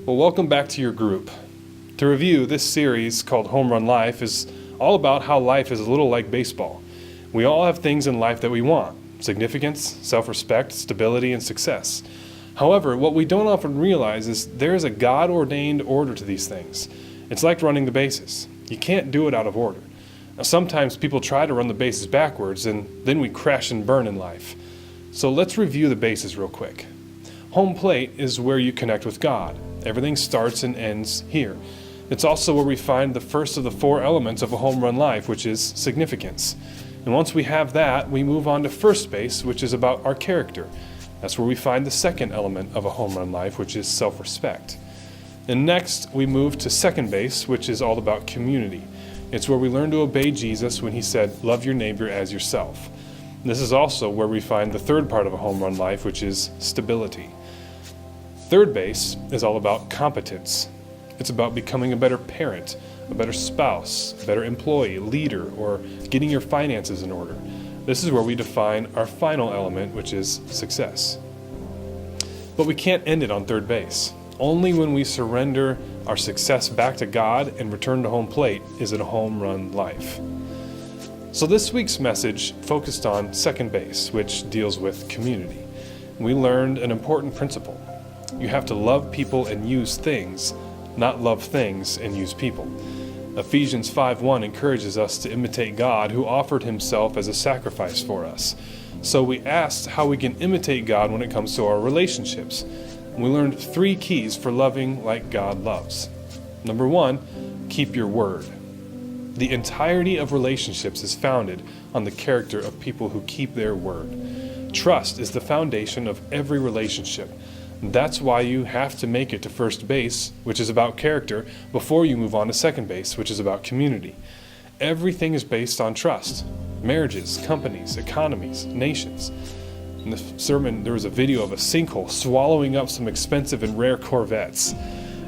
Well, welcome back to your group. To review, this series called Home Run Life is all about how life is a little like baseball. We all have things in life that we want: significance, self-respect, stability, and success. However, what we don't often realize is there is a God-ordained order to these things. It's like running the bases. You can't do it out of order. Now, sometimes people try to run the bases backwards, and then we crash and burn in life. So let's review the bases real quick. Home plate is where you connect with God. Everything starts and ends here. It's also where we find the first of the four elements of a home run life, which is significance. And once we have that, we move on to first base, which is about our character. That's where we find the second element of a home run life, which is self-respect. And next, we move to second base, which is all about community. It's where we learn to obey Jesus when he said, "Love your neighbor as yourself." This is also where we find the third part of a home run life, which is stability. Third base is all about competence. It's about becoming a better parent, a better spouse, a better employee, leader, or getting your finances in order. This is where we define our final element, which is success. But we can't end it on third base. Only when we surrender our success back to God and return to home plate is it a home run life. So this week's message focused on second base, which deals with community. We learned an important principle. You have to love people and use things, not love things and use people. Ephesians 5:1 encourages us to imitate God, who offered himself as a sacrifice for us. So we asked how we can imitate God when it comes to our relationships. We learned 3 keys for loving like God loves. Number 1, keep your word. The entirety of relationships is founded on the character of people who keep their word. Trust is the foundation of every relationship. That's why you have to make it to first base, which is about character, before you move on to second base, which is about community. Everything is based on trust. Marriages, companies, economies, nations. In the sermon, there was a video of a sinkhole swallowing up some expensive and rare Corvettes.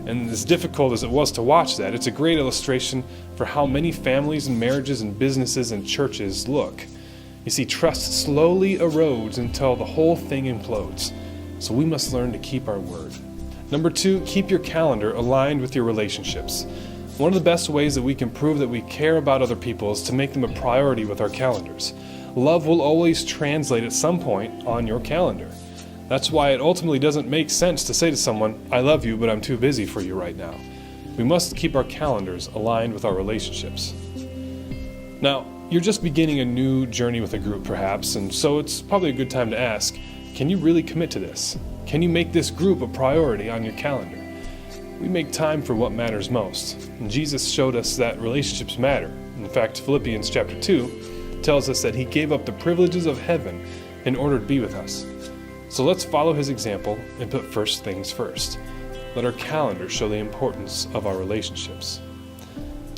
And as difficult as it was to watch that, it's a great illustration for how many families and marriages and businesses and churches look. You see, trust slowly erodes until the whole thing implodes. So we must learn to keep our word. Number 2, keep your calendar aligned with your relationships. One of the best ways that we can prove that we care about other people is to make them a priority with our calendars. Love will always translate at some point on your calendar. That's why it ultimately doesn't make sense to say to someone, "I love you, but I'm too busy for you right now." We must keep our calendars aligned with our relationships. Now, you're just beginning a new journey with a group perhaps, and so it's probably a good time to ask, can you really commit to this? Can you make this group a priority on your calendar? We make time for what matters most. And Jesus showed us that relationships matter. In fact, Philippians chapter 2 tells us that he gave up the privileges of heaven in order to be with us. So let's follow his example and put first things first. Let our calendar show the importance of our relationships.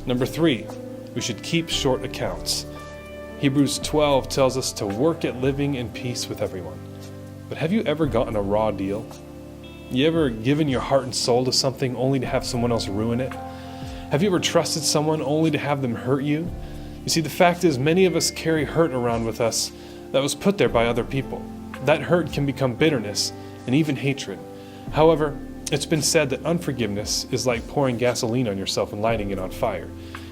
Number 3, we should keep short accounts. Hebrews 12 tells us to work at living in peace with everyone. But have you ever gotten a raw deal? You ever given your heart and soul to something only to have someone else ruin it? Have you ever trusted someone only to have them hurt you? You see, the fact is, many of us carry hurt around with us that was put there by other people. That hurt can become bitterness and even hatred. However, it's been said that unforgiveness is like pouring gasoline on yourself and lighting it on fire.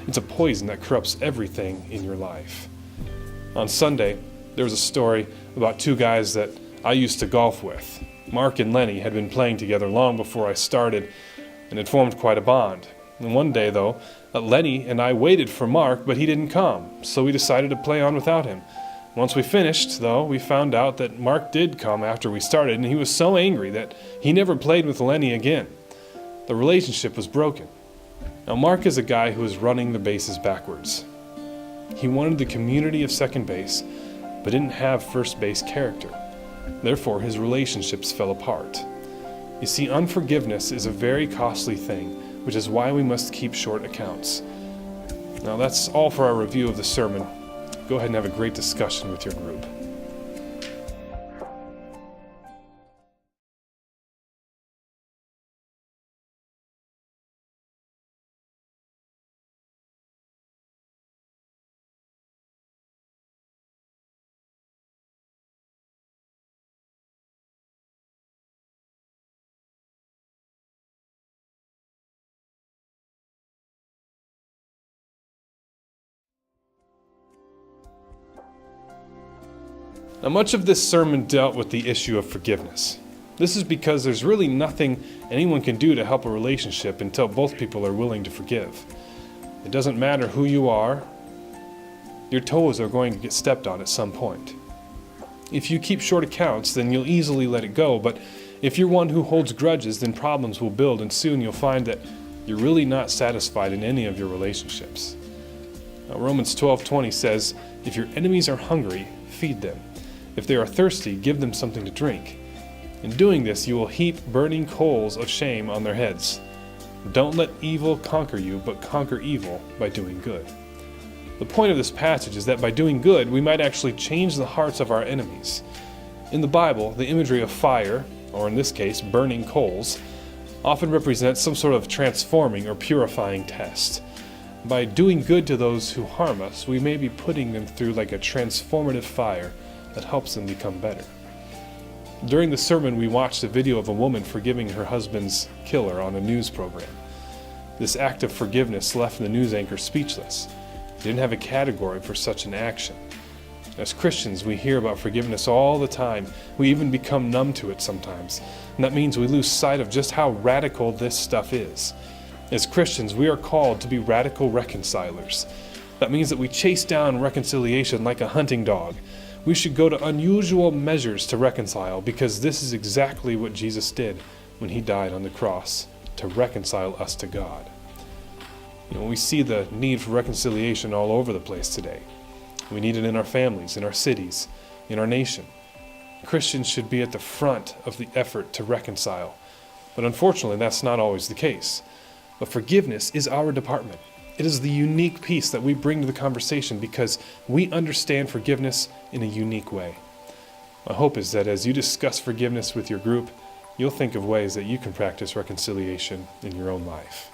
It's a poison that corrupts everything in your life. On Sunday, there was a story about 2 guys that I used to golf with. Mark and Lenny had been playing together long before I started and had formed quite a bond. And one day, though, Lenny and I waited for Mark, but he didn't come, so we decided to play on without him. Once we finished, though, we found out that Mark did come after we started, and he was so angry that he never played with Lenny again. The relationship was broken. Now, Mark is a guy who is running the bases backwards. He wanted the community of second base, but didn't have first base character. Therefore, his relationships fell apart. You see, unforgiveness is a very costly thing, which is why we must keep short accounts. Now, that's all for our review of the sermon. Go ahead and have a great discussion with your group. Now, much of this sermon dealt with the issue of forgiveness. This is because there's really nothing anyone can do to help a relationship until both people are willing to forgive. It doesn't matter who you are, your toes are going to get stepped on at some point. If you keep short accounts, then you'll easily let it go, but if you're one who holds grudges, then problems will build, and soon you'll find that you're really not satisfied in any of your relationships. Now, Romans 12:20 says, "If your enemies are hungry, feed them. If they are thirsty, give them something to drink. In doing this, you will heap burning coals of shame on their heads. Don't let evil conquer you, but conquer evil by doing good." The point of this passage is that by doing good, we might actually change the hearts of our enemies. In the Bible, the imagery of fire, or in this case, burning coals, often represents some sort of transforming or purifying test. By doing good to those who harm us, we may be putting them through like a transformative fire that helps them become better. During the sermon, we watched a video of a woman forgiving her husband's killer on a news program. This act of forgiveness left the news anchor speechless. He didn't have a category for such an action. As Christians, we hear about forgiveness all the time. We even become numb to it sometimes. And that means we lose sight of just how radical this stuff is. As Christians, we are called to be radical reconcilers. That means that we chase down reconciliation like a hunting dog. We should go to unusual measures to reconcile, because this is exactly what Jesus did when he died on the cross, to reconcile us to God. We see the need for reconciliation all over the place today. We need it in our families, in our cities, in our nation. Christians should be at the front of the effort to reconcile. But unfortunately, that's not always the case. But forgiveness is our department. It is the unique piece that we bring to the conversation because we understand forgiveness in a unique way. My hope is that as you discuss forgiveness with your group, you'll think of ways that you can practice reconciliation in your own life.